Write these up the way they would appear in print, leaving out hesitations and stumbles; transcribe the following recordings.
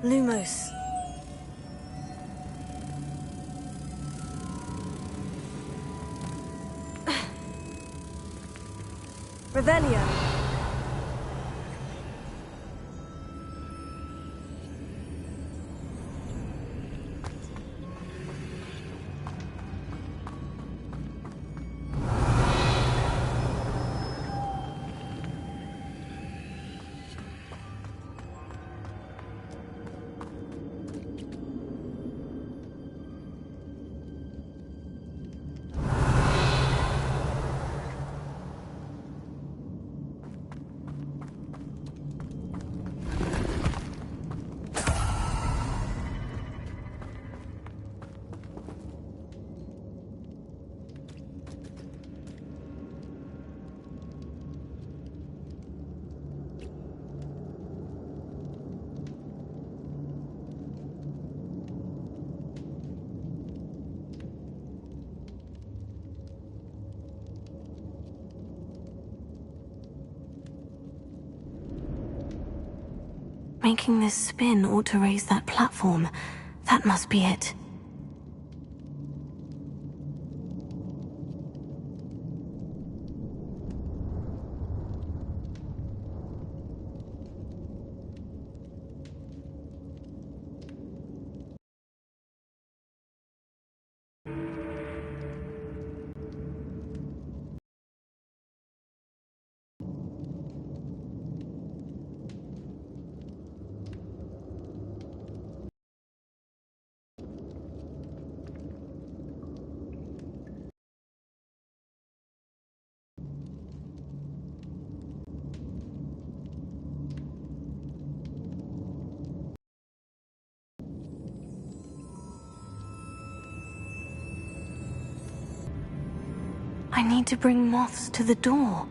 Lumos. Revelio. Making this spin ought to raise that platform. That must be it. I need to bring moths to the door.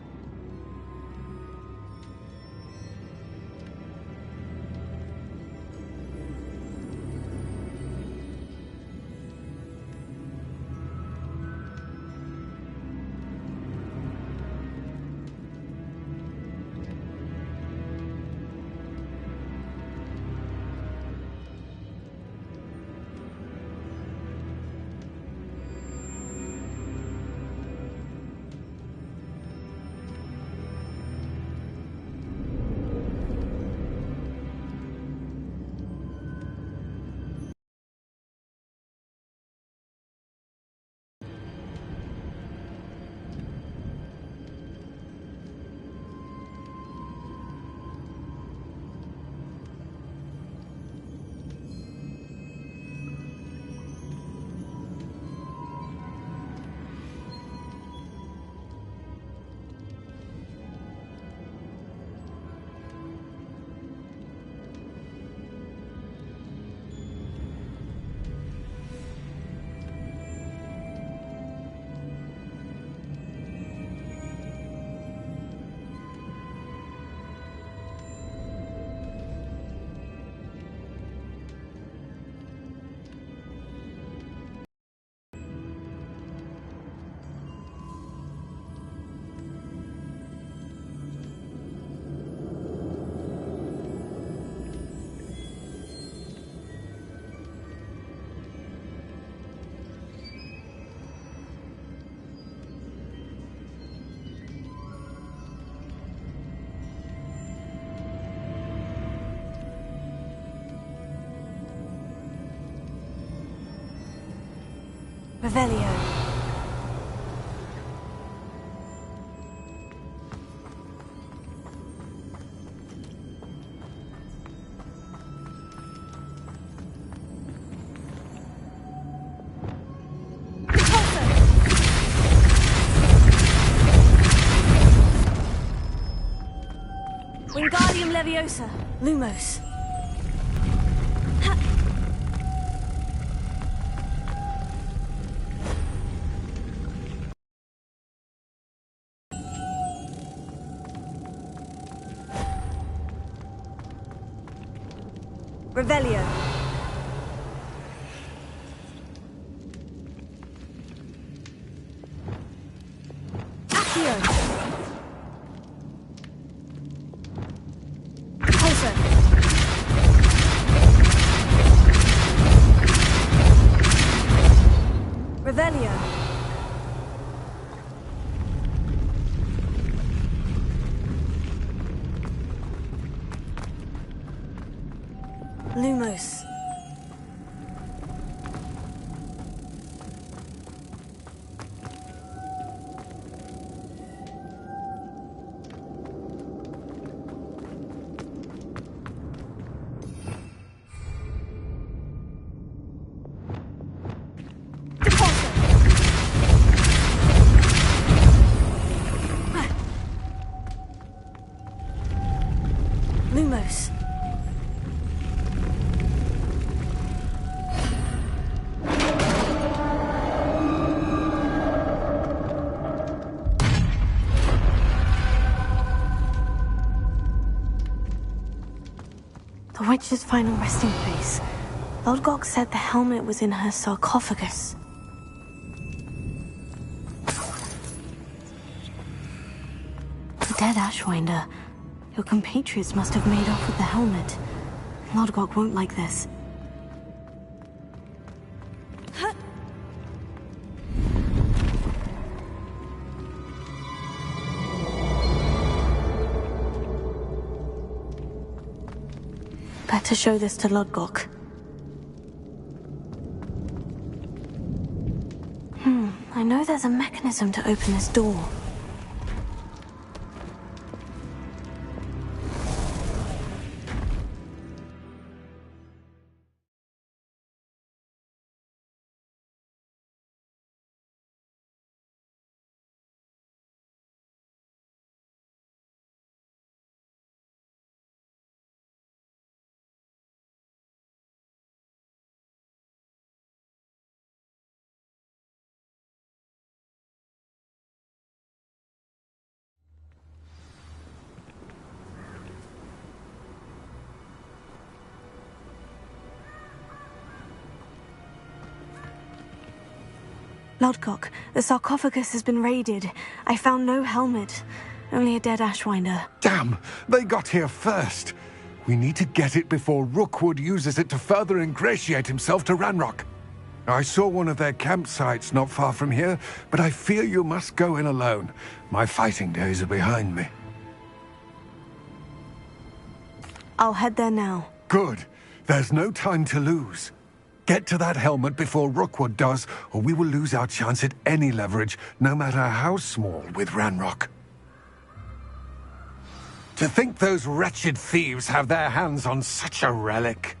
Revelio. Wingardium Leviosa. Lumos. Revelio. Accio. Pulsar. The witch's final resting place. Lodgok said the helmet was in her sarcophagus. The dead Ashwinder. Your compatriots must have made off with the helmet. Lodgok won't like this. Better show this to Lodgok. I know there's a mechanism to open this door. Lodgok, the sarcophagus has been raided. I found no helmet, only a dead Ashwinder. Damn! They got here first. We need to get it before Rookwood uses it to further ingratiate himself to Ranrock. I saw one of their campsites not far from here, but I fear you must go in alone. My fighting days are behind me. I'll head there now. Good. There's no time to lose. Get to that helmet before Rookwood does, or we will lose our chance at any leverage, no matter how small, with Ranrock. To think those wretched thieves have their hands on such a relic.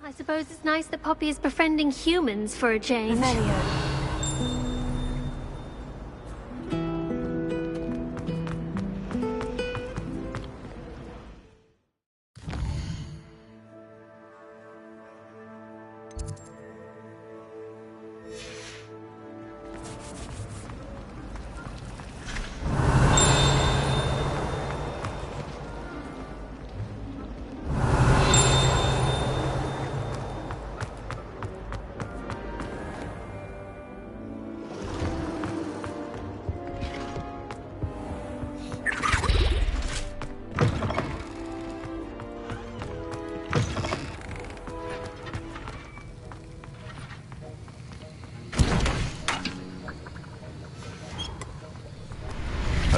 I suppose it's nice that Poppy is befriending humans for a change.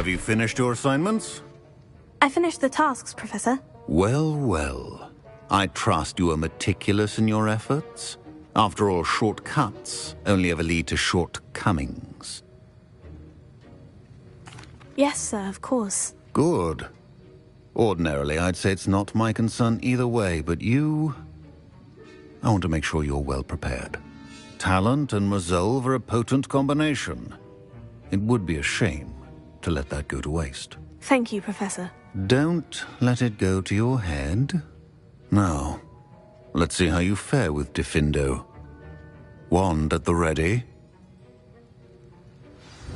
Have you finished your assignments? I finished the tasks, Professor. Well, well. I trust you are meticulous in your efforts. After all, shortcuts only ever lead to shortcomings. Yes, sir, of course. Good. Ordinarily, I'd say it's not my concern either way, but you... I want to make sure you're well prepared. Talent and resolve are a potent combination. It would be a shame to let that go to waste. Thank you, Professor. Don't let it go to your head. Now, let's see how you fare with Diffindo. Wand at the ready.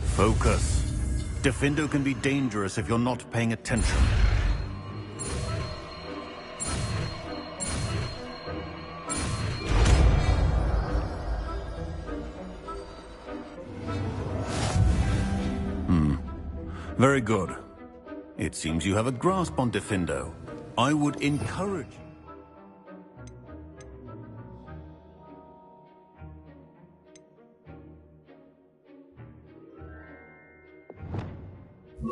Focus. Diffindo can be dangerous if you're not paying attention. Very good. It seems you have a grasp on Diffindo. I would encourage you.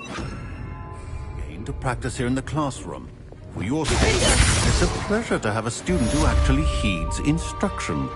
Gain to practice here in the classroom. For your sake, it's a pleasure to have a student who actually heeds instruction.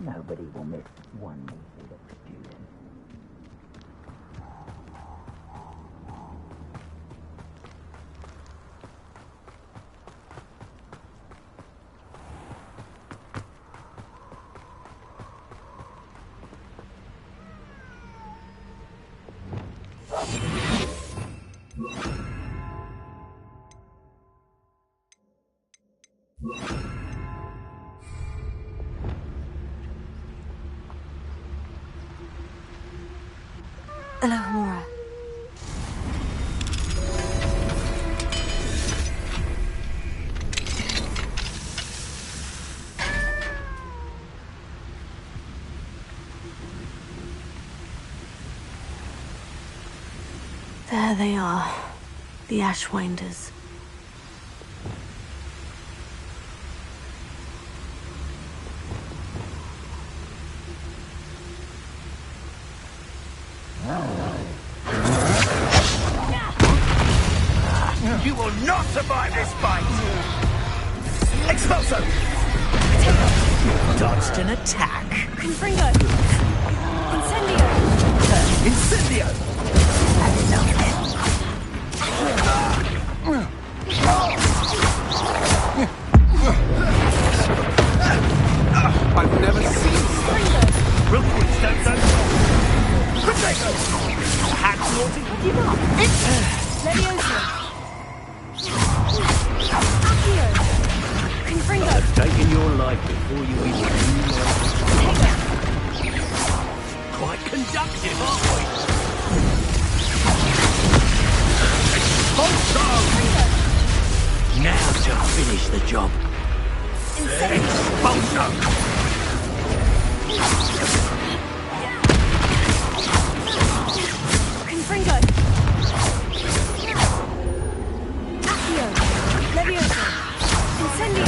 Nobody will miss one little student. Alohomora. There they are, the Ashwinders. You will not survive this fight! Expulso! Dodged an attack. Confringo! Incendio! Incendio! I've never seen Real quick, stone. Potato! Hat naughty. What you got? Leviosa! Accio! Confringo! Taking your life before you even quite conductive, aren't we? to finish the job. Expulsion! Confringo. Accio. Leviosa. Incendio.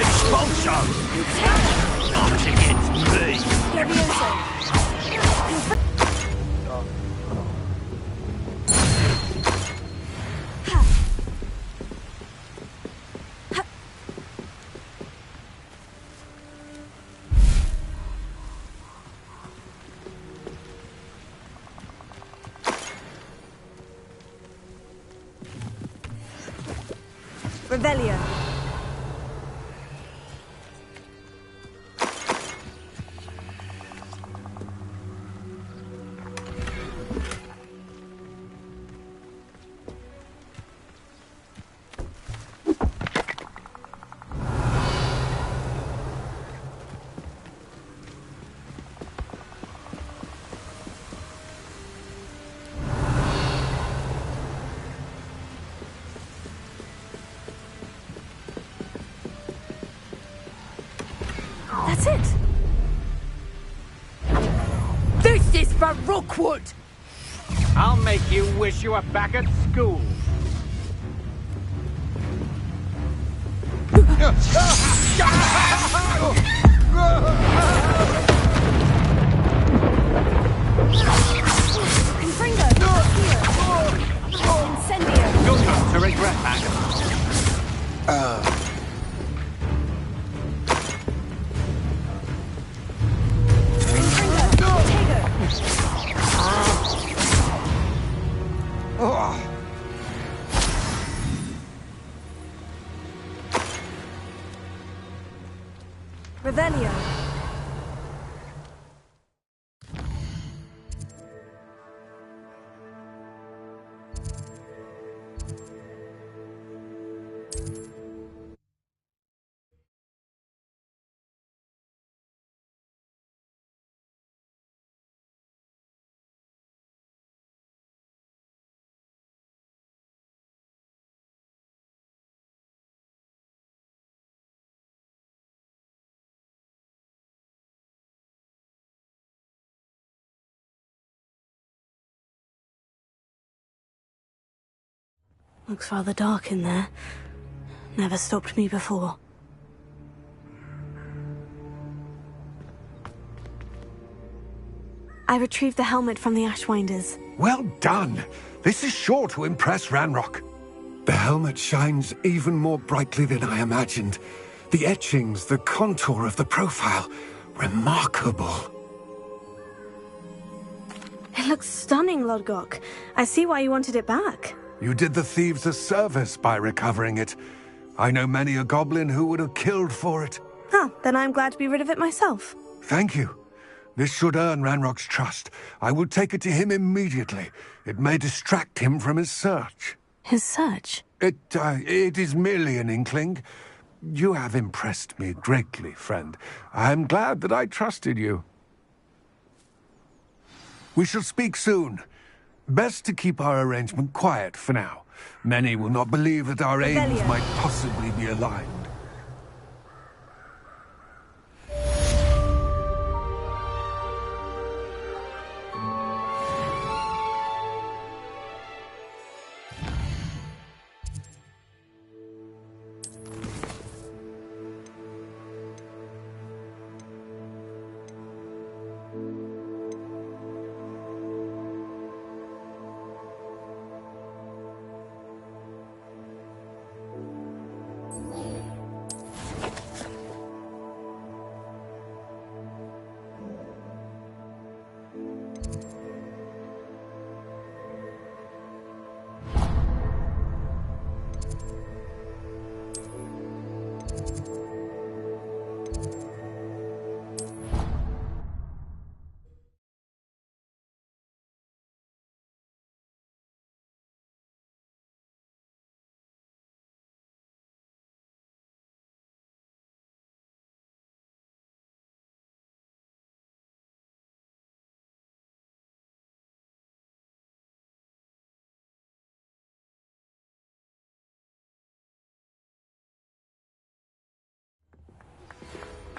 Expulsion! Not against me! Leviosa. Revelio. That's it. This is for Rookwood! I'll make you wish you were back at school. Confringo. Accio. Incendio. You'll come to regret that. Confringo. Tego. Revelio. Looks rather dark in there. Never stopped me before. I retrieved the helmet from the Ashwinders. Well done. This is sure to impress Ranrock. The helmet shines even more brightly than I imagined. The etchings, the contour of the profile. Remarkable. It looks stunning, Lodgok. I see why you wanted it back. You did the thieves a service by recovering it. I know many a goblin who would have killed for it. Ah, then I'm glad to be rid of it myself. Thank you. This should earn Ranrock's trust. I will take it to him immediately. It may distract him from his search. His search? It is merely an inkling. You have impressed me greatly, friend. I am glad that I trusted you. We shall speak soon. Best to keep our arrangement quiet for now. Many will not believe that our aims Revelio. might possibly be aligned.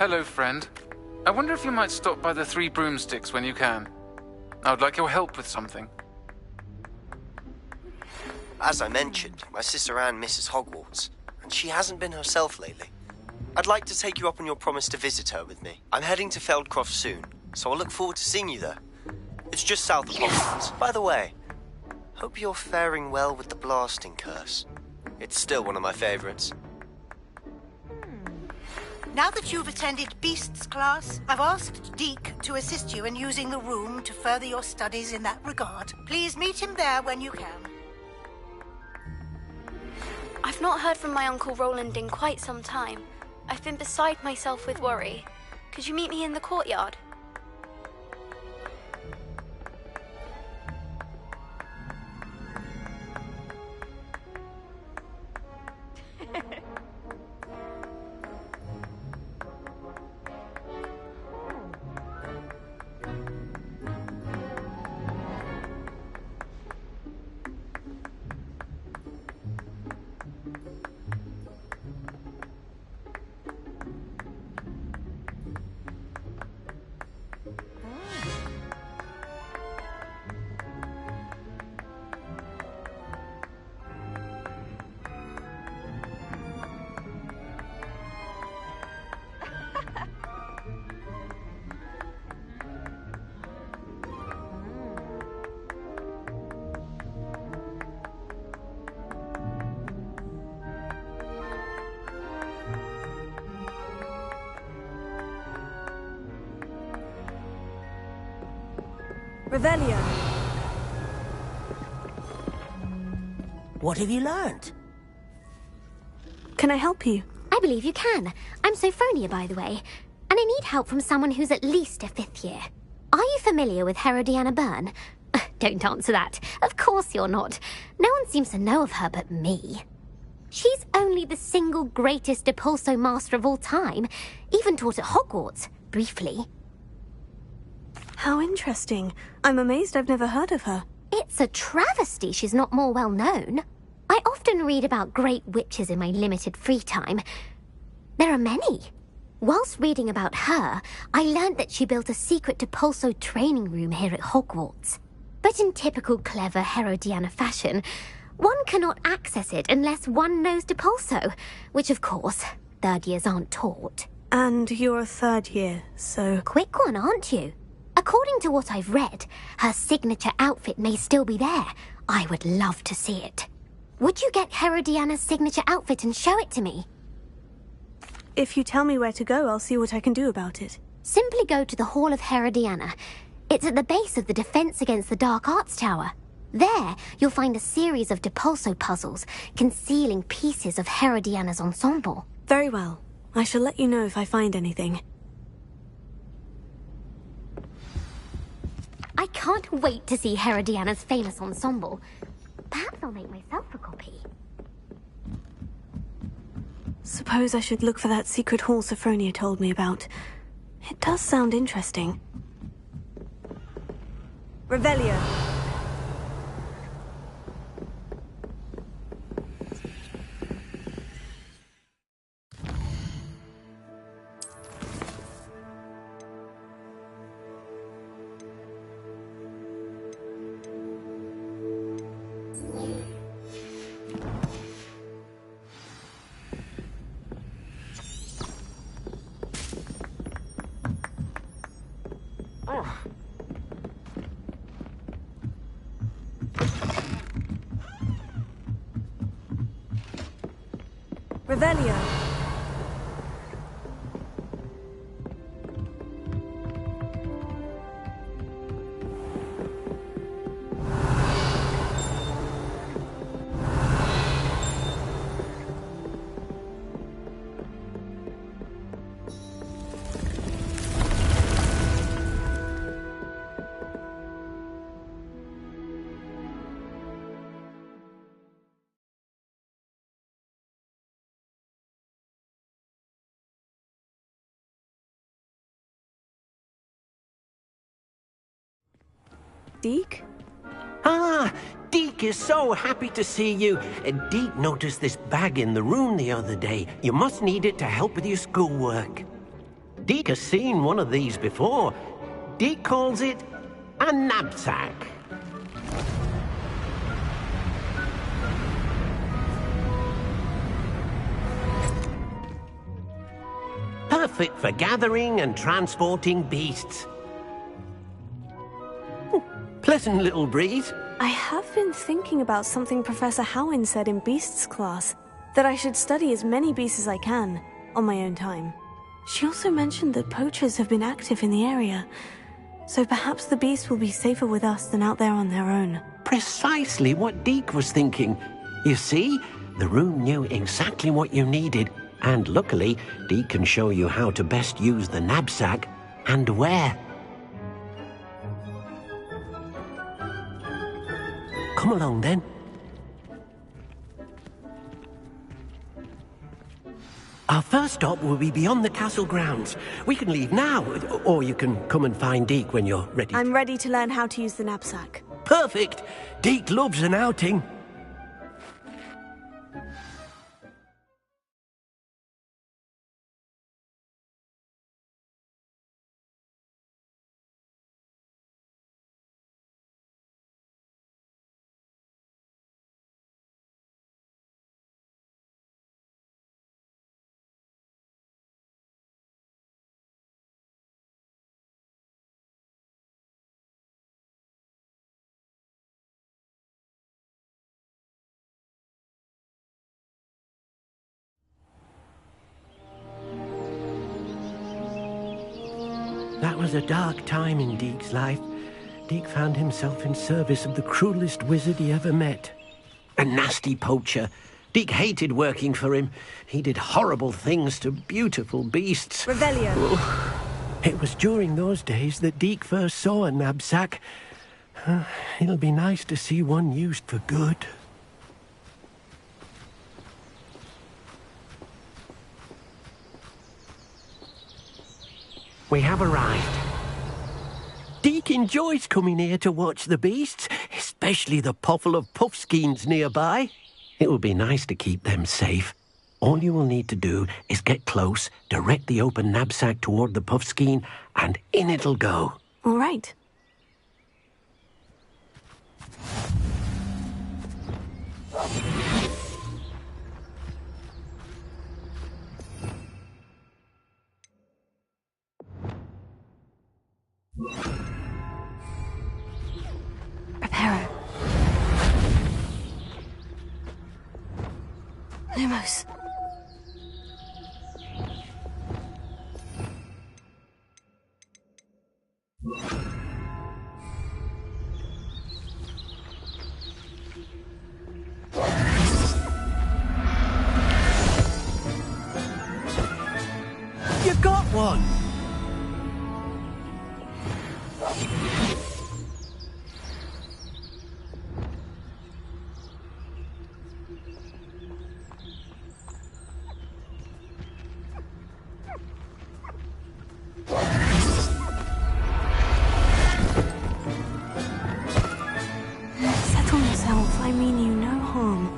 Hello, friend. I wonder if you might stop by the Three Broomsticks when you can. I would like your help with something. As I mentioned, my sister Anne misses Hogwarts, and she hasn't been herself lately. I'd like to take you up on your promise to visit her with me. I'm heading to Feldcroft soon, so I'll look forward to seeing you there. It's just south of Hogwarts. By the way, hope you're faring well with the blasting curse. It's still one of my favorites. Now that you've attended Beasts class, I've asked Deke to assist you in using the room to further your studies in that regard. Please meet him there when you can. I've not heard from my Uncle Roland in quite some time. I've been beside myself with worry. Could you meet me in the courtyard? Revelio. What have you learned? Can I help you? I believe you can. I'm Sophronia, by the way, and I need help from someone who's at least a 5th year. Are you familiar with Herodiana Byrne? Don't answer that. Of course you're not. No one seems to know of her but me. She's only the single greatest Depulso master of all time, even taught at Hogwarts, briefly. How interesting. I'm amazed I've never heard of her. It's a travesty she's not more well known. I often read about great witches in my limited free time. There are many. Whilst reading about her, I learned that she built a secret Depulso training room here at Hogwarts. But in typical clever Herodiana fashion, one cannot access it unless one knows Depulso, which of course, 3rd years aren't taught. And you're a 3rd year, so... Quick one, aren't you? According to what I've read, her signature outfit may still be there. I would love to see it. Would you get Herodiana's signature outfit and show it to me? If you tell me where to go, I'll see what I can do about it. Simply go to the Hall of Herodiana. It's at the base of the Defense Against the Dark Arts Tower. There, you'll find a series of Depulso puzzles concealing pieces of Herodiana's ensemble. Very well. I shall let you know if I find anything. I can't wait to see Herodiana's famous ensemble. Perhaps I'll make myself a copy. Suppose I should look for that secret hall Sophronia told me about. It does sound interesting. Revelio. Revelio. Deke? Ah, Deke is so happy to see you. Deke noticed this bag in the room the other day. You must need it to help with your schoolwork. Deke has seen one of these before. Deke calls it a knapsack. Perfect for gathering and transporting beasts. Pleasant little breeze. I have been thinking about something Professor Howin said in Beasts class, that I should study as many beasts as I can, on my own time. She also mentioned that poachers have been active in the area, so perhaps the beasts will be safer with us than out there on their own. Precisely what Deke was thinking. You see, the room knew exactly what you needed, and luckily, Deke can show you how to best use the knapsack and where. Come along, then. Our first stop will be beyond the castle grounds. We can leave now, or you can come and find Deke when you're ready. I'm ready to learn how to use the knapsack. Perfect! Deke loves an outing. That was a dark time in Deke's life. Deke found himself in service of the cruelest wizard he ever met. A nasty poacher. Deke hated working for him. He did horrible things to beautiful beasts. Revelio. Oh, it was during those days that Deke first saw a knapsack. It'll be nice to see one used for good. We have arrived. Deke enjoys coming here to watch the beasts, especially the potful of puffskeins nearby. It will be nice to keep them safe. All you will need to do is get close, direct the open knapsack toward the puffskein, and in it'll go. All right. Preparo. Lumos. You got one! Settle yourself, I mean you no harm.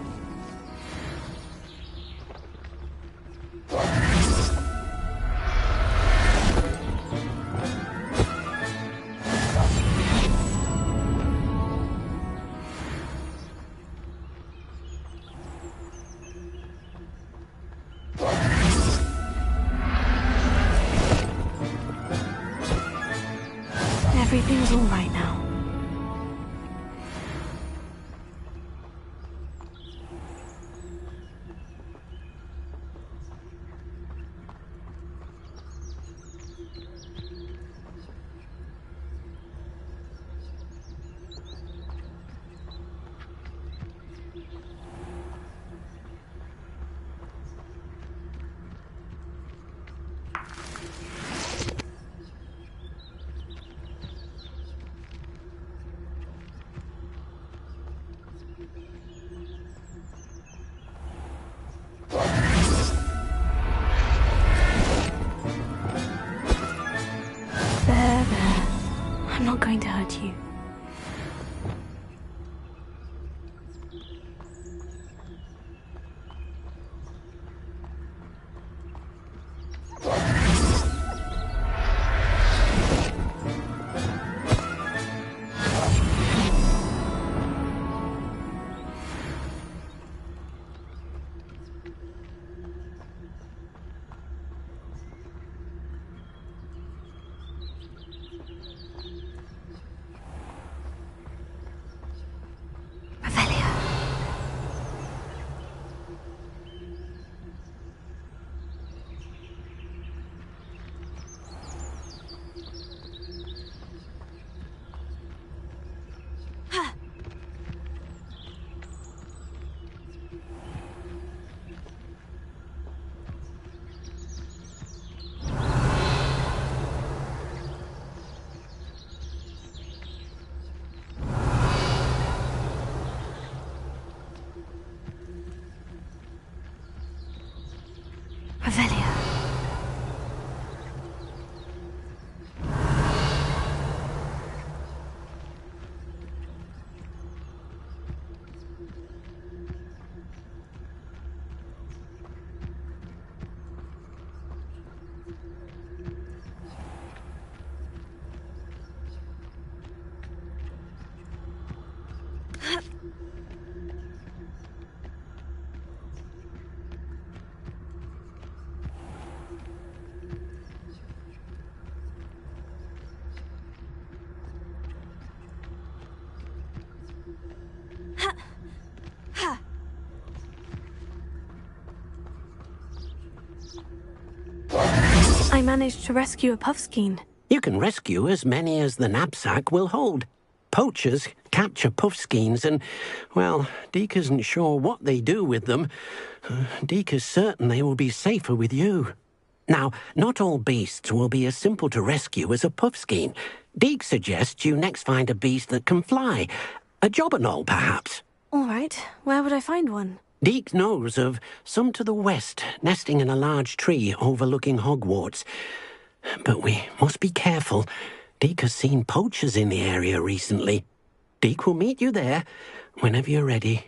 Everything's all right now. There. I'm not going to hurt you. Revelia. I managed to rescue a puffskein. You can rescue as many as the knapsack will hold. Poachers capture puffskeins and, well, Deke isn't sure what they do with them. Deke is certain they will be safer with you. Now, not all beasts will be as simple to rescue as a puffskein. Deke suggests you next find a beast that can fly. A jobberknoll, perhaps. All right. Where would I find one? Deke knows of some to the west, nesting in a large tree overlooking Hogwarts. But we must be careful. Deke has seen poachers in the area recently. Deke will meet you there whenever you're ready.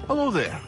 Hello there.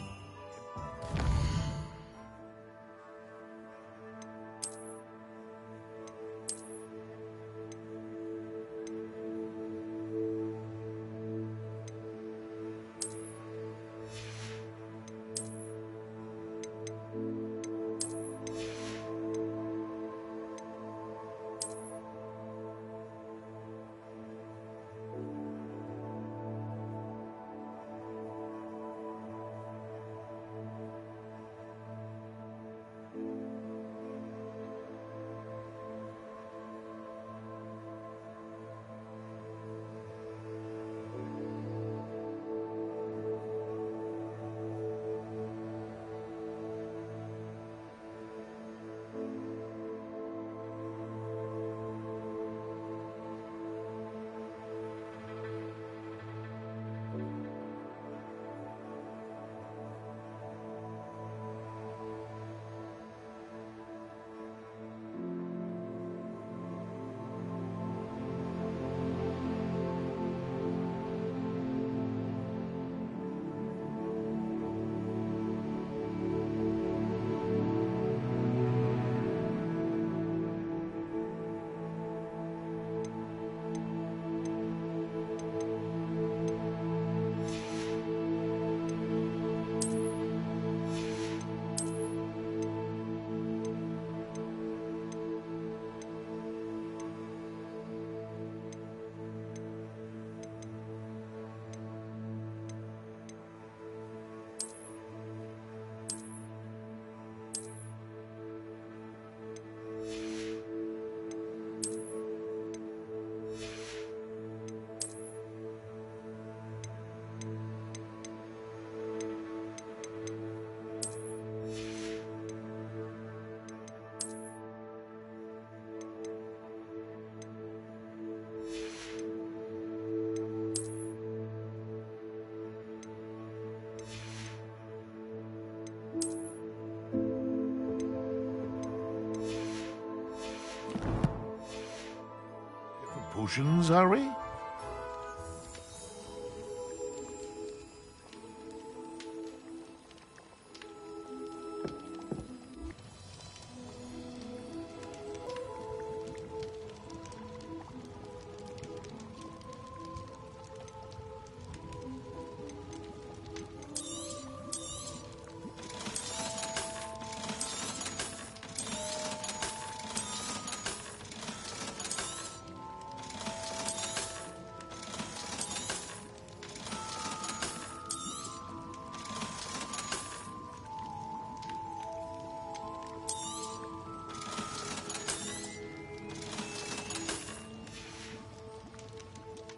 potions, are we?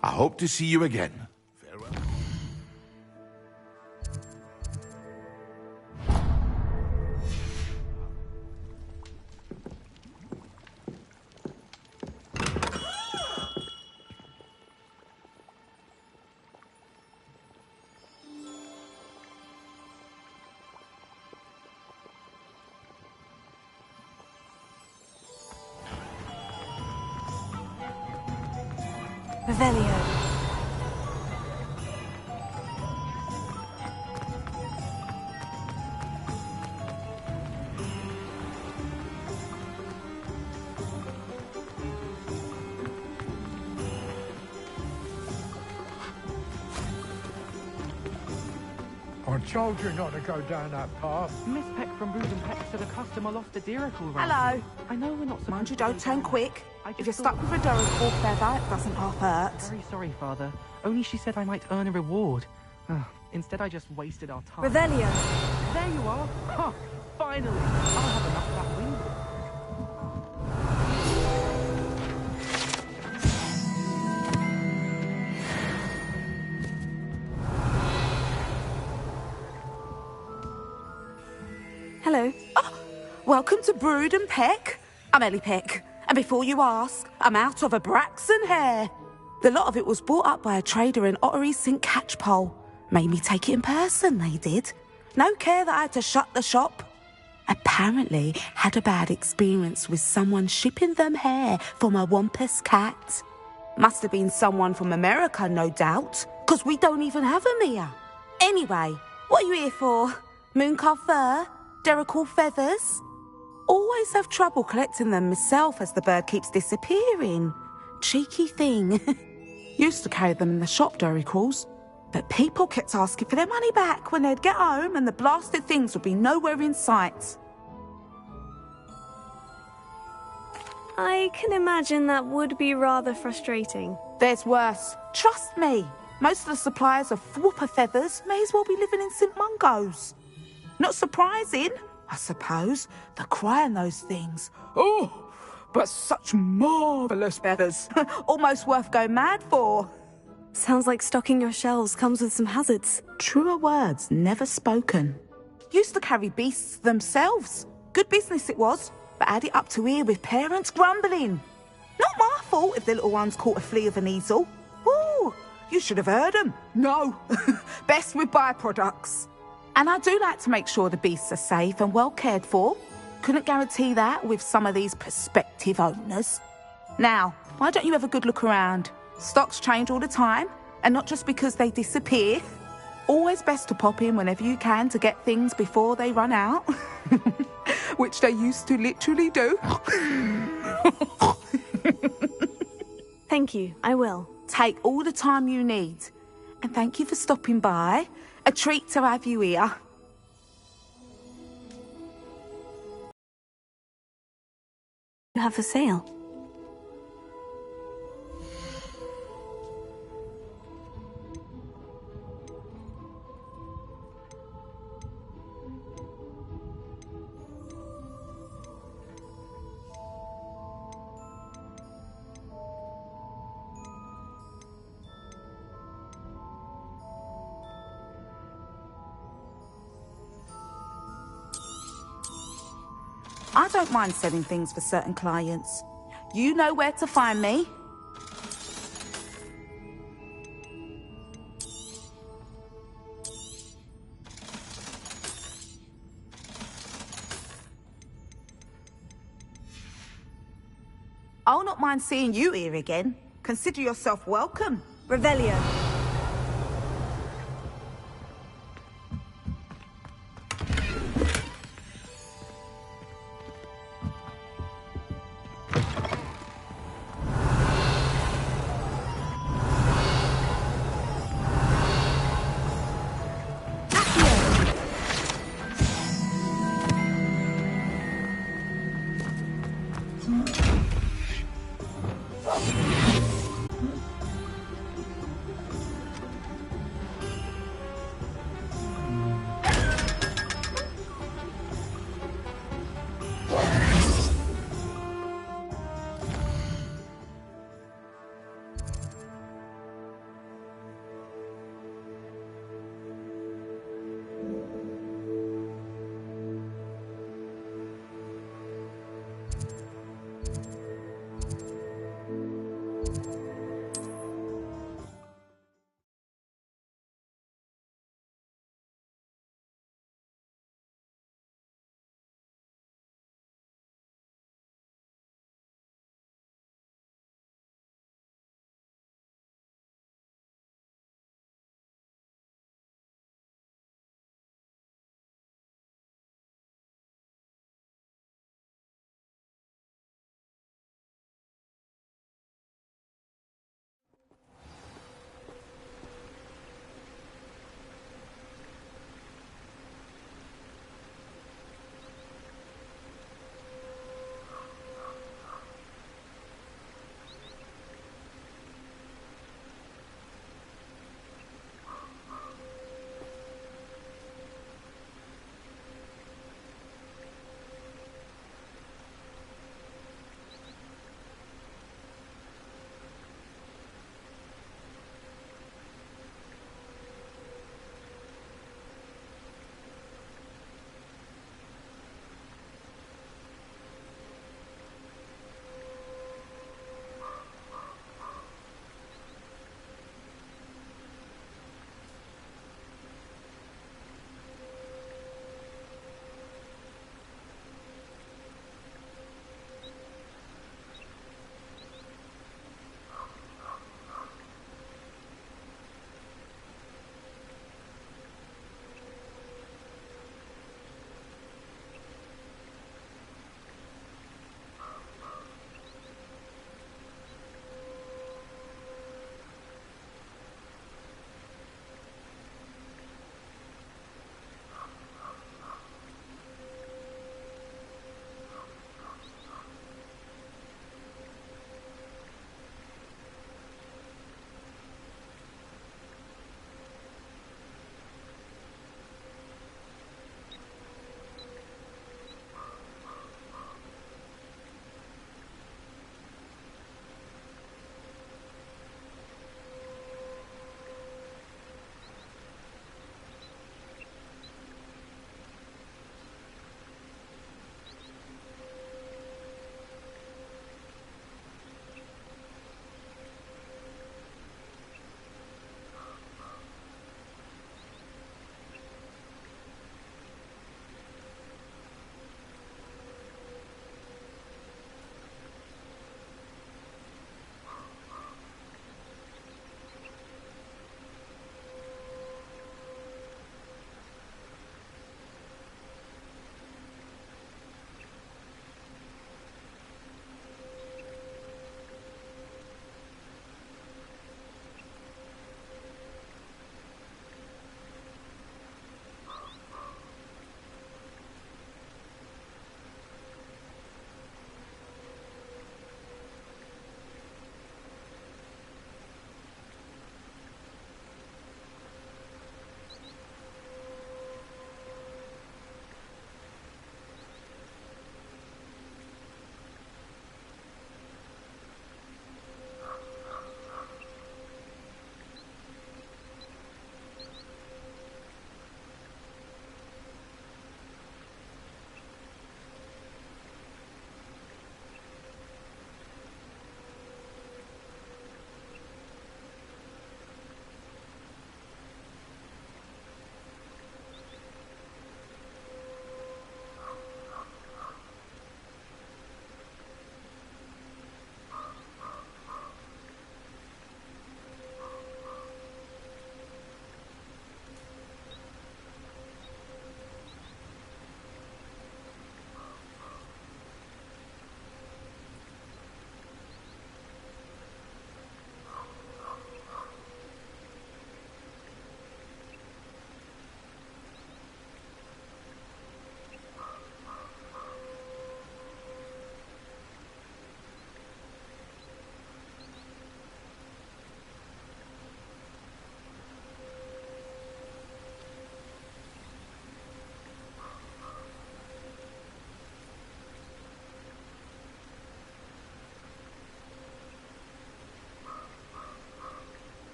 I hope to see you again. Farewell. Revelio. I told you not to go down that path. Miss Peck from Brood and Peck said a customer lost a Dirical run. Hello. I know we're not supposed Mind you, to go don't turn down. quick. If you're stuck with a Dirical feather, it doesn't half hurt. Very sorry, Father. Only she said I might earn a reward. Instead, I just wasted our time. Revelio. There you are. Huh, finally. I'll have enough of that wind. Hello. Oh, welcome to Brood and Peck. I'm Ellie Peck. And before you ask, I'm out of a Braxton hair. The lot of it was bought up by a trader in Ottery St. Catchpole. Made me take it in person, they did. No care that I had to shut the shop. Apparently had a bad experience with someone shipping them hair from a Wampus cat. Must have been someone from America, no doubt, because we don't even have them here. Anyway, what are you here for? Mooncarved fur? Dirical feathers? Always have trouble collecting them myself as the bird keeps disappearing. Cheeky thing. Used to carry them in the shop, Diricals. But people kept asking for their money back when they'd get home and the blasted things would be nowhere in sight. I can imagine that would be rather frustrating. There's worse. Trust me. Most of the suppliers of whooper feathers may as well be living in St. Mungo's. Not surprising, I suppose, the cry on those things. Oh, but such marvellous feathers. Almost worth going mad for. Sounds like stocking your shelves comes with some hazards. Truer words never spoken. Used to carry beasts themselves. Good business it was, but had it up to here with parents grumbling. Not my fault if the little ones caught a flea of an easel. Ooh, you should have heard them. No, best with byproducts. And I do like to make sure the beasts are safe and well cared for. Couldn't guarantee that with some of these prospective owners. Now, why don't you have a good look around? Stocks change all the time, and not just because they disappear. Always best to pop in whenever you can to get things before they run out. Which they used to literally do. Thank you, I will. Take all the time you need. And thank you for stopping by. A treat to have you here. You have for sale. I don't mind selling things for certain clients. You know where to find me. I'll not mind seeing you here again, Consider yourself welcome. Revelio.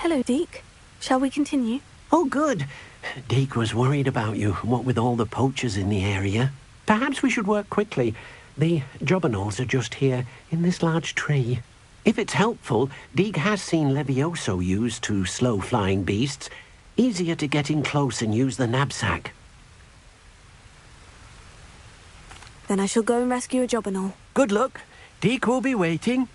Hello, Deke. Shall we continue? Oh, good. Deke was worried about you, what with all the poachers in the area. Perhaps we should work quickly. The jobberknolls are just here, in this large tree. If it's helpful, Deke has seen Levioso used to slow flying beasts. Easier to get in close and use the knapsack. Then I shall go and rescue a jobberknoll. Good luck. Deke will be waiting.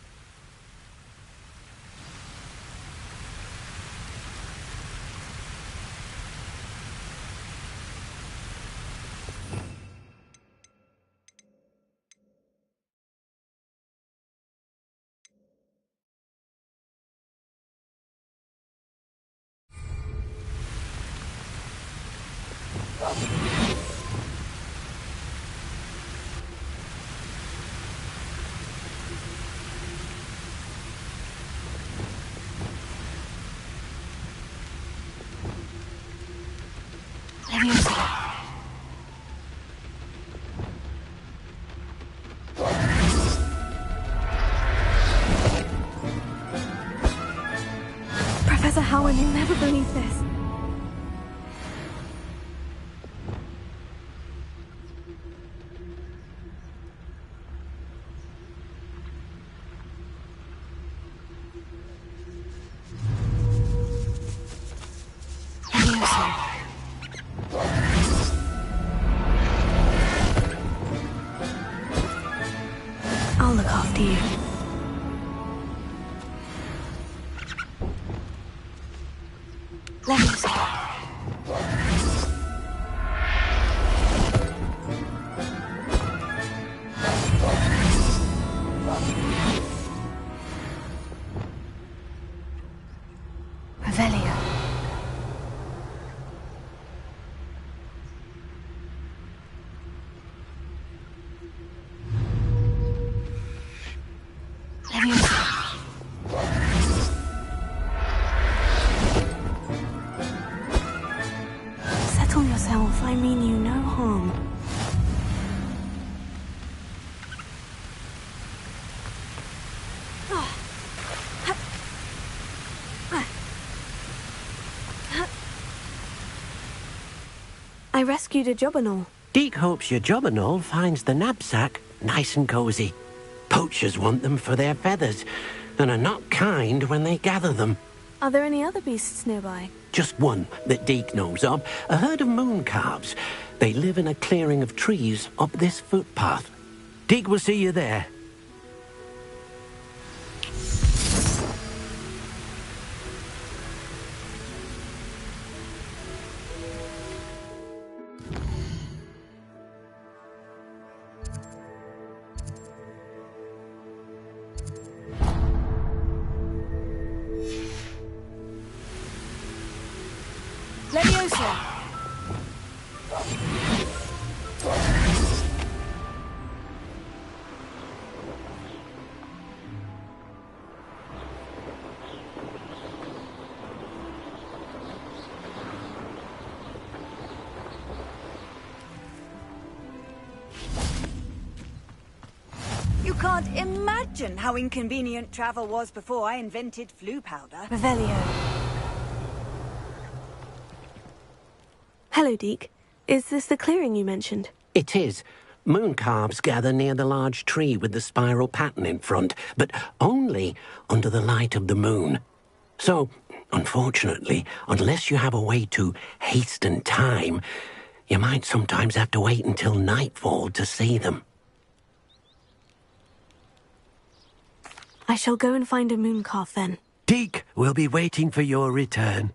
Professor Howin, you'll never believe this. I'll look after you. Levioso. Revelio. Levioso. Settle yourself. I mean you no harm. I rescued a jobberknoll. Deke hopes your jobberknoll finds the knapsack nice and cozy. Poachers want them for their feathers, and are not kind when they gather them. Are there any other beasts nearby? Just one that Deke knows of, a herd of moon calves. They live in a clearing of trees up this footpath. Deke will see you there. Levioso. You can't imagine how inconvenient travel was before I invented flu powder. Revelio. Hello, Deke. Is this the clearing you mentioned? It is. Moon calves gather near the large tree with the spiral pattern in front, but only under the light of the moon. So, unfortunately, unless you have a way to hasten time, you might sometimes have to wait until nightfall to see them. I shall go and find a moon calf then. Deke will be waiting for your return.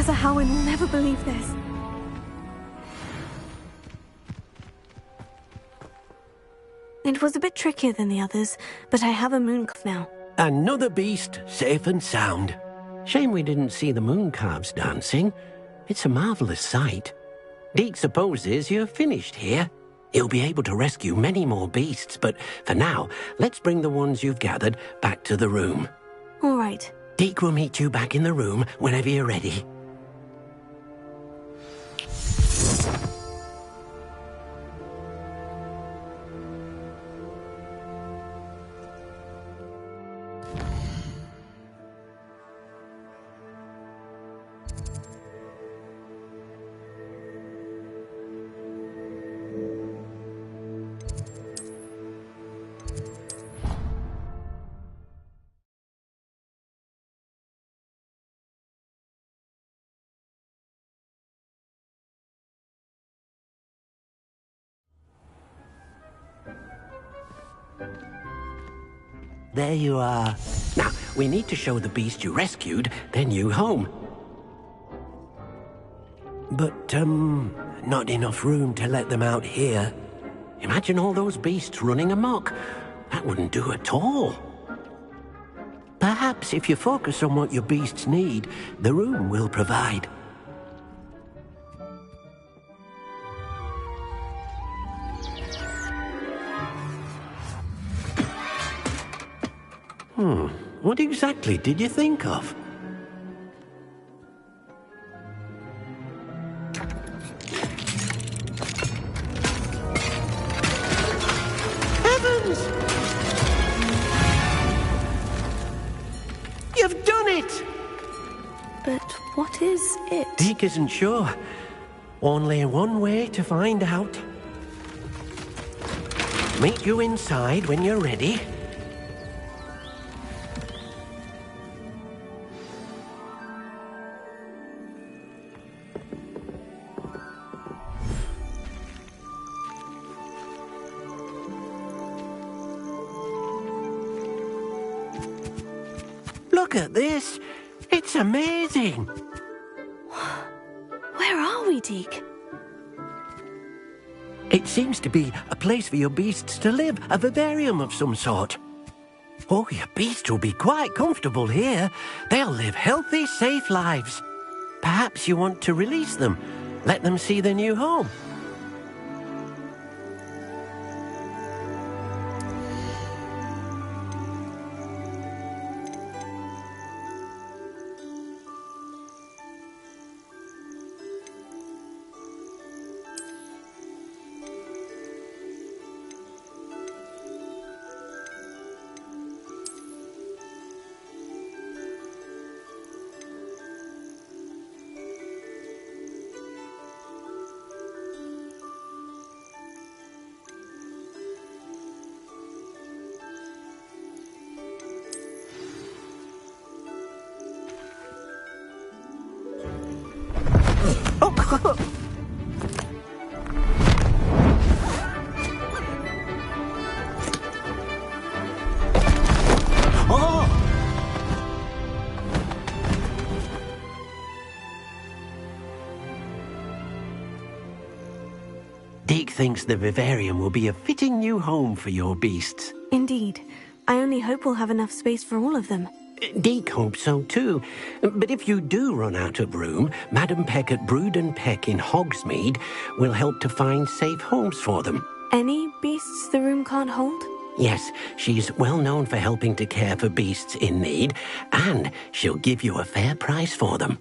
Professor Howin will never believe this. It was a bit trickier than the others, but I have a moon calf now. Another beast, safe and sound. Shame we didn't see the moon calves dancing. It's a marvelous sight. Deke supposes you're finished here. He'll be able to rescue many more beasts, but for now, let's bring the ones you've gathered back to the room. All right. Deke will meet you back in the room whenever you're ready. There you are. Now, we need to show the beast you rescued their new home. But, not enough room to let them out here. Imagine all those beasts running amok. That wouldn't do at all. Perhaps if you focus on what your beasts need, the room will provide. What exactly did you think of? Heavens! You've done it! But what is it? Deke isn't sure. Only one way to find out. Meet you inside when you're ready. Look at this. It's amazing. Where are we, Deke? It seems to be a place for your beasts to live, a vivarium of some sort. Oh, your beasts will be quite comfortable here. They'll live healthy, safe lives. Perhaps you want to release them, let them see their new home. Deke thinks the vivarium will be a fitting new home for your beasts. Indeed. I only hope we'll have enough space for all of them. Deke hopes so too. But if you do run out of room, Madam Peck at Brood and Peck in Hogsmeade will help to find safe homes for them. Any beasts the room can't hold? Yes, she's well known for helping to care for beasts in need, and she'll give you a fair price for them.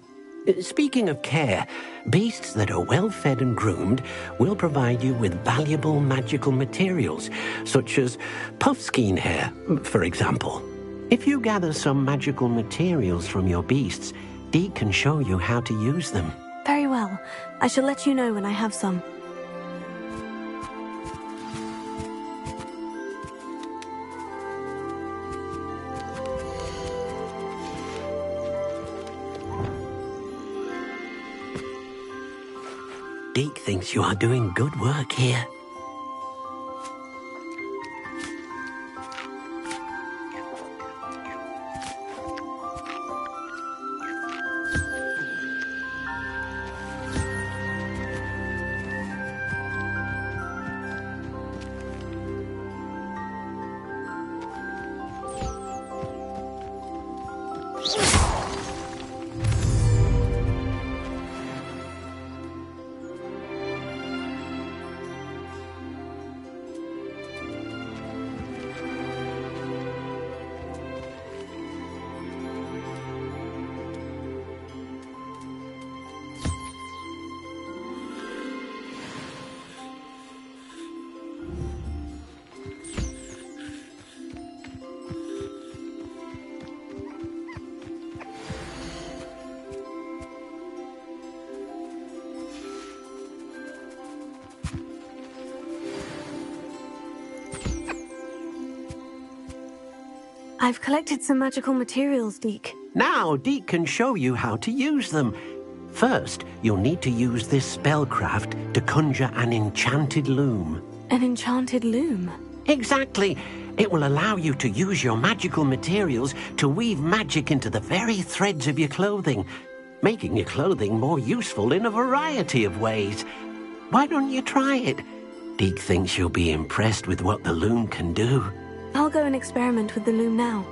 Speaking of care, beasts that are well fed and groomed will provide you with valuable magical materials, such as puffskein hair, for example. If you gather some magical materials from your beasts, Deke can show you how to use them. Very well. I shall let you know when I have some. Deke thinks you are doing good work here. I've collected some magical materials, Deke. Now, Deke can show you how to use them. First, you'll need to use this spellcraft to conjure an enchanted loom. An enchanted loom? Exactly. It will allow you to use your magical materials to weave magic into the very threads of your clothing, making your clothing more useful in a variety of ways. Why don't you try it? Deke thinks you'll be impressed with what the loom can do. I'll go and experiment with the loom now.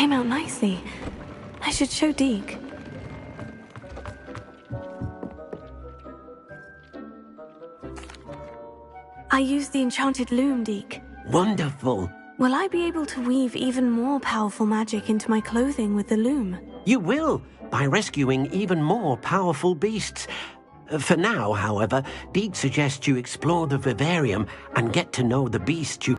came out nicely. I should show Deke. I used the enchanted loom, Deke. Wonderful. Will I be able to weave even more powerful magic into my clothing with the loom? You will, by rescuing even more powerful beasts. For now, however, Deke suggests you explore the vivarium and get to know the beast you...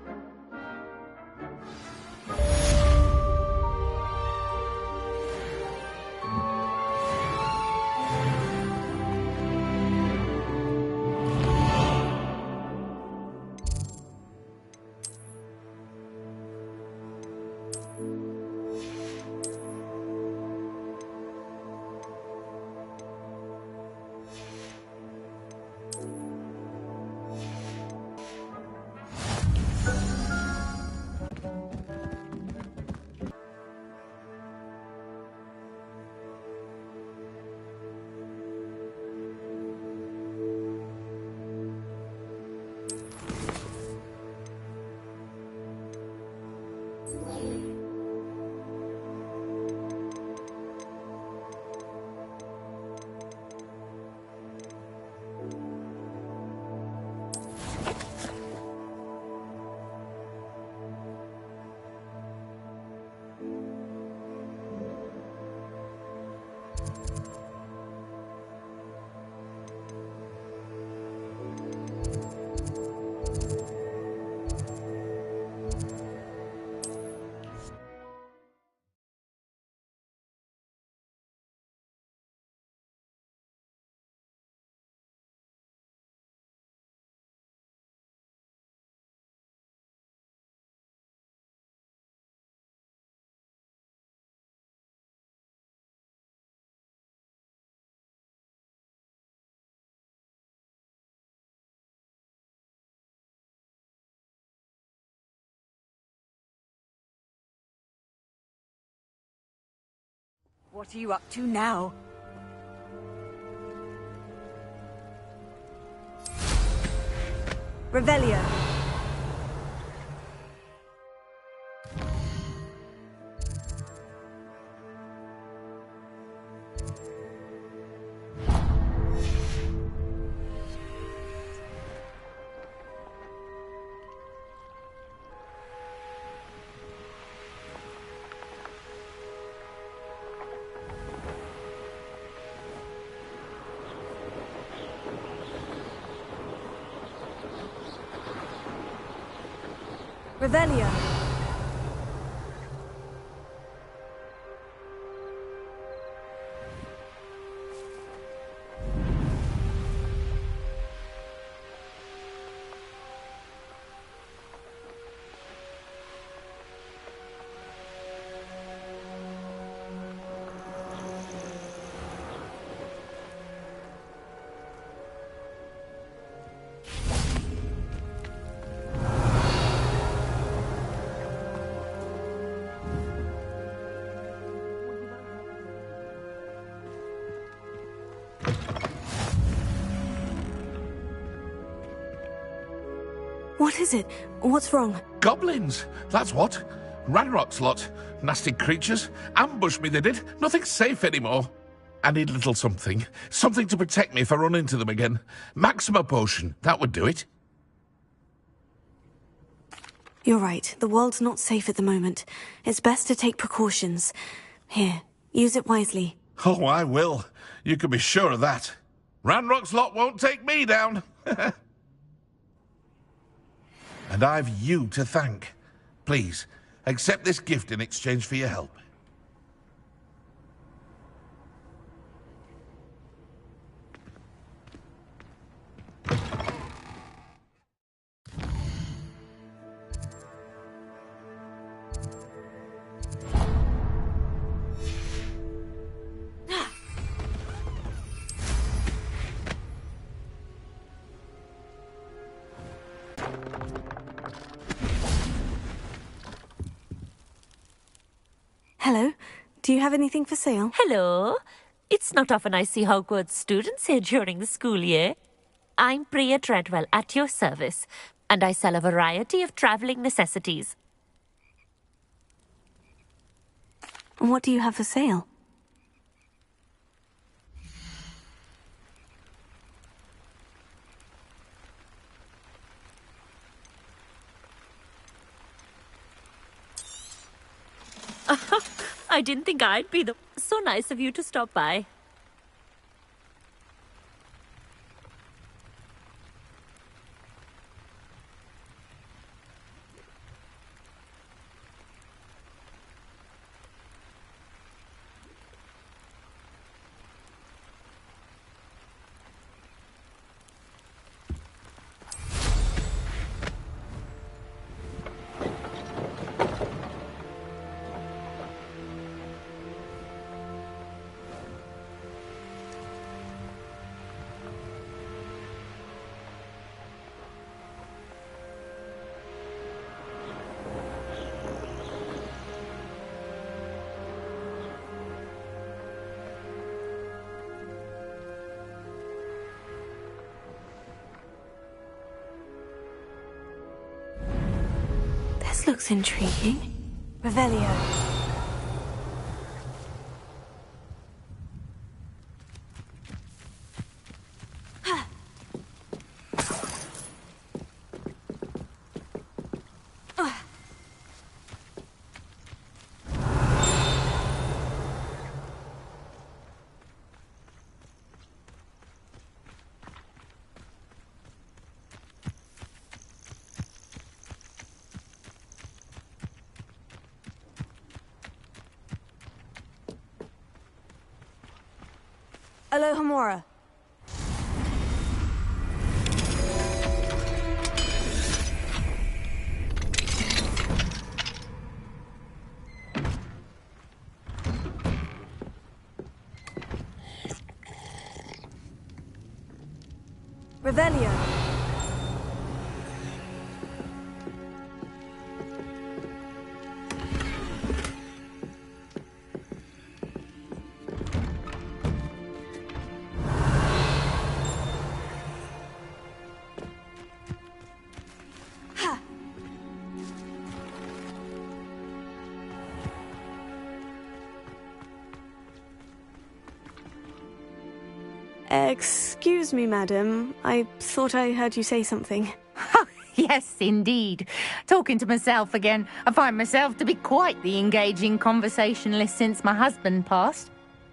What are you up to now? Revelio. Revelio. What is it? What's wrong? Goblins, that's what. Ranrock's lot. Nasty creatures. Ambushed me, they did. Nothing's safe anymore. I need a little something. Something to protect me if I run into them again. Maxima potion, that would do it. You're right. The world's not safe at the moment. It's best to take precautions. Here, use it wisely. Oh, I will. You can be sure of that. Ranrock's lot won't take me down. And I've you to thank. Please, accept this gift in exchange for your help. Hello. Do you have anything for sale? Hello. It's not often I see Hogwarts students here during the school year. I'm Priya Treadwell, at your service, and I sell a variety of travelling necessities. What do you have for sale? I didn't think I'd be the... So nice of you to stop by. This looks intriguing. Revelio. Alohomora. Revelio. Excuse me, madam. I thought I heard you say something. Yes, indeed. Talking to myself again. I find myself to be quite the engaging conversationalist since my husband passed.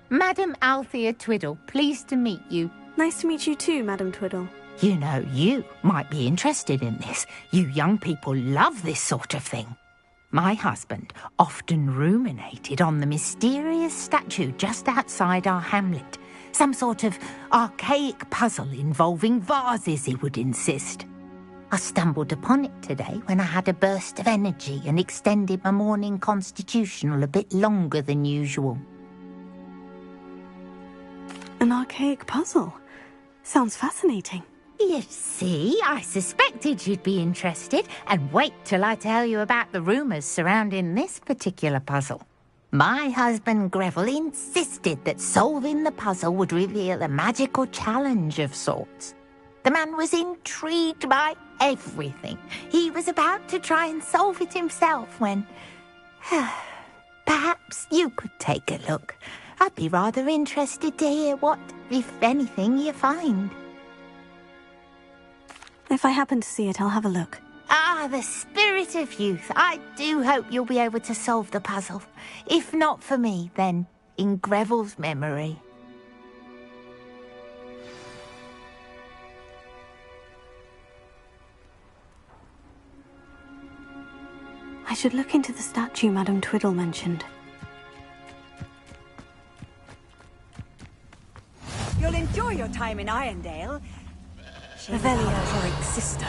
Madam Althea Twiddle, pleased to meet you. Nice to meet you too, Madam Twiddle. You know, you might be interested in this. You young people love this sort of thing. My husband often ruminated on the mysterious statue just outside our hamlet. Some sort of archaic puzzle involving vases, he would insist. I stumbled upon it today when I had a burst of energy and extended my morning constitutional a bit longer than usual. An archaic puzzle? Sounds fascinating. You see, I suspected you'd be interested, and wait till I tell you about the rumours surrounding this particular puzzle. My husband Greville insisted that solving the puzzle would reveal a magical challenge of sorts. The man was intrigued by everything. He was about to try and solve it himself when... Perhaps you could take a look. I'd be rather interested to hear what, if anything, you find. If I happen to see it, I'll have a look. Ah, the spirit of youth. I do hope you'll be able to solve the puzzle. If not for me, then in Greville's memory. I should look into the statue Madam Twiddle mentioned. You'll enjoy your time in Irondale. Revelio. Heroic sister.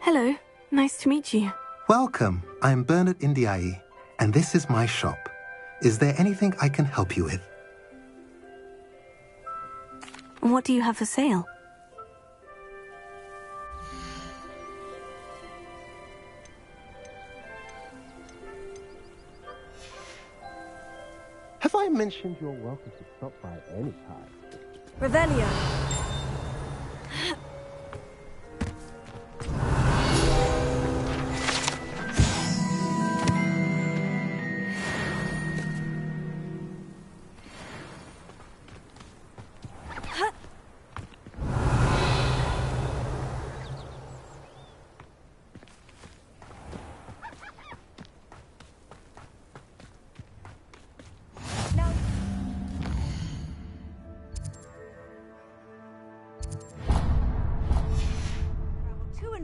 Hello, nice to meet you. Welcome. I'm Bernard Indiai, and this is my shop. Is there anything I can help you with? What do you have for sale? Have I mentioned you're welcome to stop by any time? Revelio.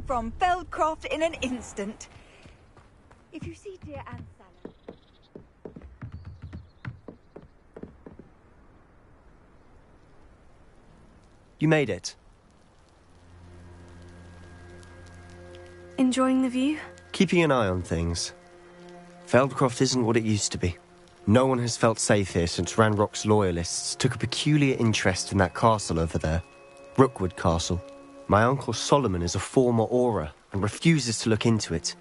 From Feldcroft in an instant. If you see dear Anne Salad... You made it. Enjoying the view? Keeping an eye on things. Feldcroft isn't what it used to be. No one has felt safe here since Ranrock's loyalists took a peculiar interest in that castle over there. Rookwood Castle. My uncle Solomon is a former Auror and refuses to look into it,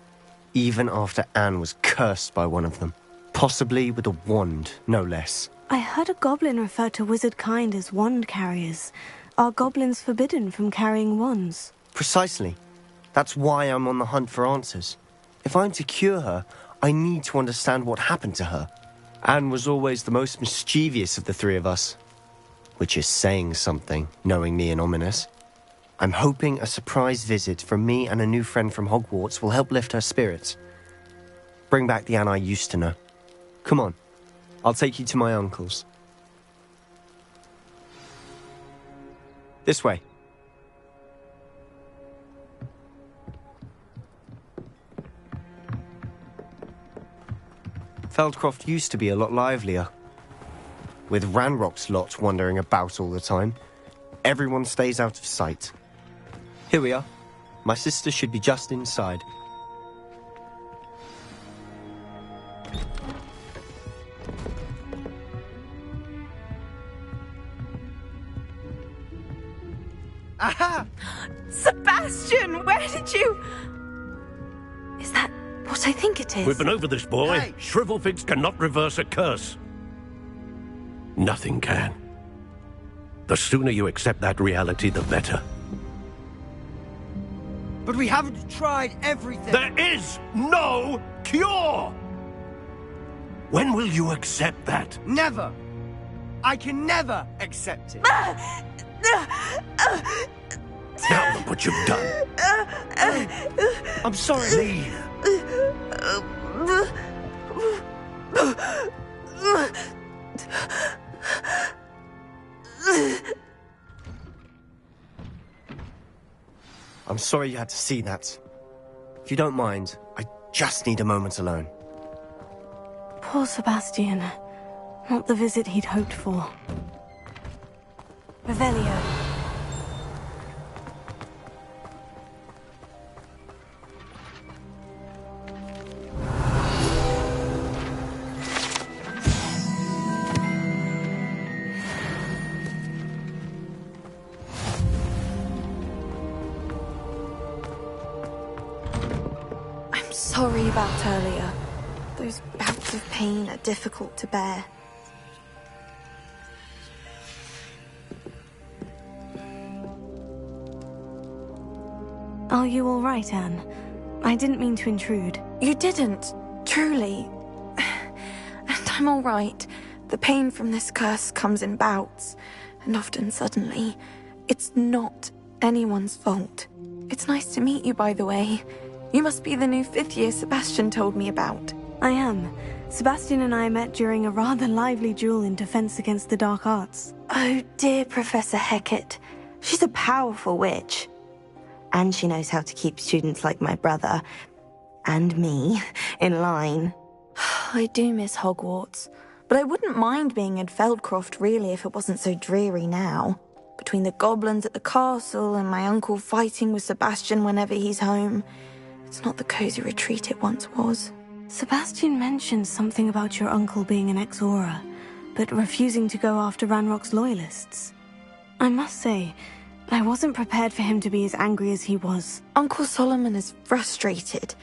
even after Anne was cursed by one of them. Possibly with a wand, no less. I heard a goblin refer to wizard kind as wand carriers. Are goblins forbidden from carrying wands? Precisely. That's why I'm on the hunt for answers. If I'm to cure her, I need to understand what happened to her. Anne was always the most mischievous of the three of us. Which is saying something, knowing me and ominous. I'm hoping a surprise visit from me and a new friend from Hogwarts will help lift her spirits. Bring back the Anne I used to know. Come on, I'll take you to my uncle's. This way. Feldcroft used to be a lot livelier. With Ranrock's lot wandering about all the time, everyone stays out of sight. Here we are. My sister should be just inside. Aha! Sebastian, where did you... Is that what I think it is? We've been over this, boy. Hey. Shrivelfigs cannot reverse a curse. Nothing can. The sooner you accept that reality, the better. But we haven't tried everything. There is no cure! When will you accept that? Never. I can never accept it. Now look what you've done. I'm sorry. Leave. I'm sorry you had to see that. If you don't mind, I just need a moment alone. Poor Sebastian. Not the visit he'd hoped for. Revelio. I'm sorry about earlier. Those bouts of pain are difficult to bear. Are you all right, Anne? I didn't mean to intrude. You didn't, truly. And I'm all right. The pain from this curse comes in bouts, and often suddenly. It's not anyone's fault. It's nice to meet you, by the way. You must be the new 5th year Sebastian told me about. I am. Sebastian and I met during a rather lively duel in Defense Against the Dark Arts. Oh, dear Professor Hecat. She's a powerful witch. And she knows how to keep students like my brother, and me, in line. I do miss Hogwarts, but I wouldn't mind being in Feldcroft, really, if it wasn't so dreary now. Between the goblins at the castle and my uncle fighting with Sebastian whenever he's home, it's not the cozy retreat it once was. Sebastian mentioned something about your uncle being an ex-Auror, but refusing to go after Ranrock's loyalists. I must say, I wasn't prepared for him to be as angry as he was. Uncle Solomon is frustrated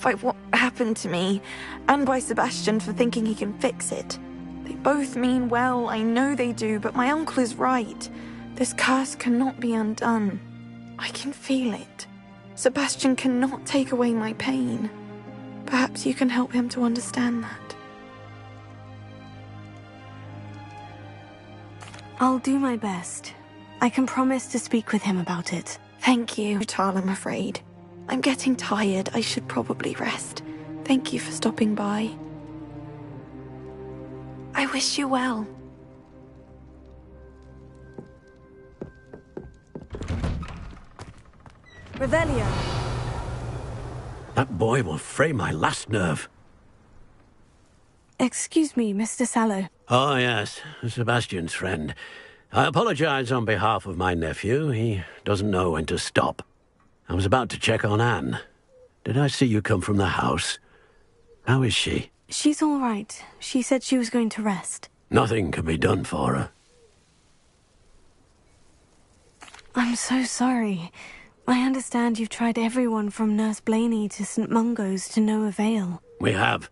by what happened to me, and by Sebastian for thinking he can fix it. They both mean well, I know they do, but my uncle is right. This curse cannot be undone. I can feel it. Sebastian cannot take away my pain. Perhaps you can help him to understand that. I'll do my best. I can promise to speak with him about it. Thank you, Tal, I'm afraid. I'm getting tired. I should probably rest. Thank you for stopping by. I wish you well. Revelio. That boy will fray my last nerve. Excuse me, Mr. Sallow. Oh, yes, Sebastian's friend. I apologize on behalf of my nephew. He doesn't know when to stop. I was about to check on Anne. Did I see you come from the house? How is she? She's all right. She said she was going to rest. Nothing can be done for her. I'm so sorry. I understand you've tried everyone from Nurse Blaney to St. Mungo's to no avail. We have.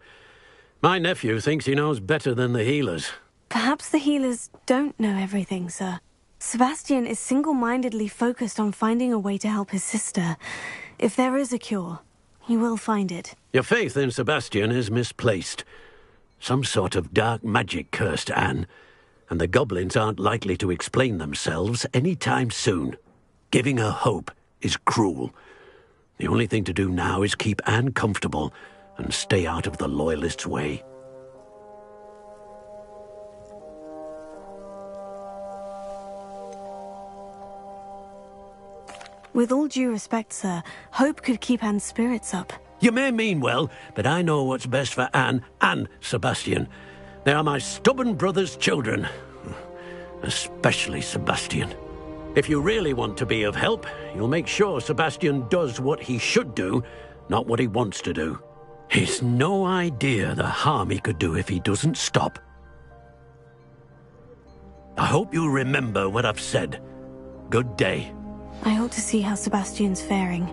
My nephew thinks he knows better than the healers. Perhaps the healers don't know everything, sir. Sebastian is single-mindedly focused on finding a way to help his sister. If there is a cure, he will find it. Your faith in Sebastian is misplaced. Some sort of dark magic cursed Anne, and the goblins aren't likely to explain themselves any time soon. Giving her hope is cruel. The only thing to do now is keep Anne comfortable and stay out of the Loyalists' way. With all due respect, sir, hope could keep Anne's spirits up. You may mean well, but I know what's best for Anne and Sebastian. They are my stubborn brother's children. Especially Sebastian. If you really want to be of help, you'll make sure Sebastian does what he should do, not what he wants to do. He's no idea the harm he could do if he doesn't stop. I hope you'll remember what I've said. Good day. I ought to see how Sebastian's faring.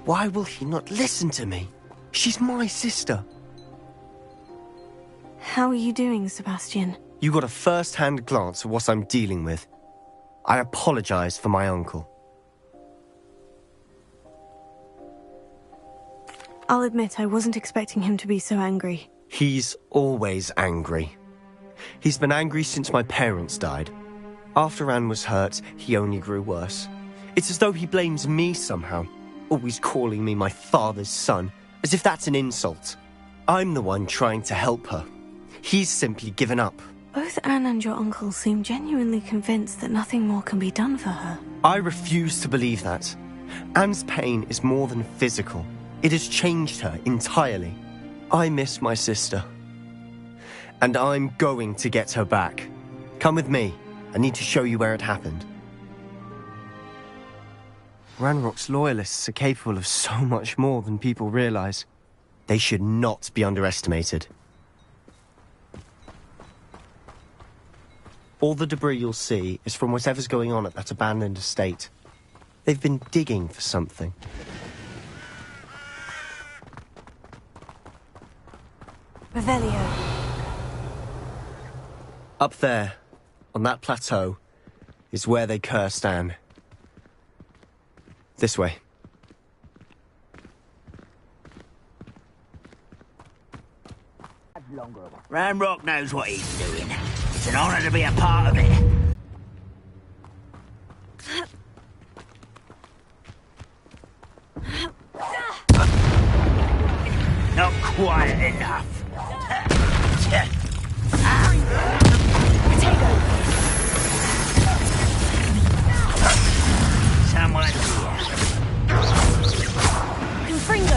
Why will he not listen to me? She's my sister. How are you doing, Sebastian? You got a first-hand glance at what I'm dealing with. I apologize for my uncle. I'll admit I wasn't expecting him to be so angry. He's always angry. He's been angry since my parents died. After Anne was hurt, he only grew worse. It's as though he blames me somehow, always calling me my father's son, as if that's an insult. I'm the one trying to help her. He's simply given up. Both Anne and your uncle seem genuinely convinced that nothing more can be done for her. I refuse to believe that. Anne's pain is more than physical. It has changed her entirely. I miss my sister. And I'm going to get her back. Come with me. I need to show you where it happened. Ranrock's loyalists are capable of so much more than people realize. They should not be underestimated. All the debris you'll see is from whatever's going on at that abandoned estate. They've been digging for something. Revelio. Up there, on that plateau, is where they cursed Anne. This way. Ranrock knows what he's doing. It's an honor to be a part of it. Not quite enough. Someone here. Confringo.